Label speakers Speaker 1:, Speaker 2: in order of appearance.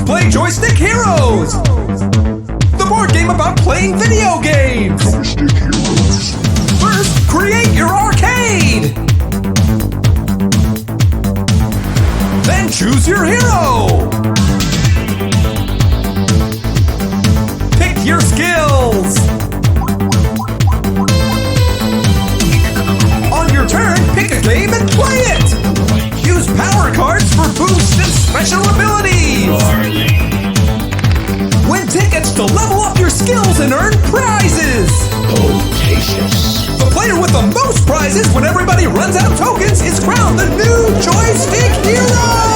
Speaker 1: play Joystick Heroes, the board game about playing video games.
Speaker 2: Joystick Heroes.
Speaker 1: First, create your arcade. Then choose your hero. Pick your skills. On your turn, pick a game and play it. Use power cards for boosts and special abilities. Win tickets to level up your skills and earn prizes.
Speaker 2: Bodacious.
Speaker 1: The player with the most prizes when everybody runs out of tokens is crowned the new Joystick Hero!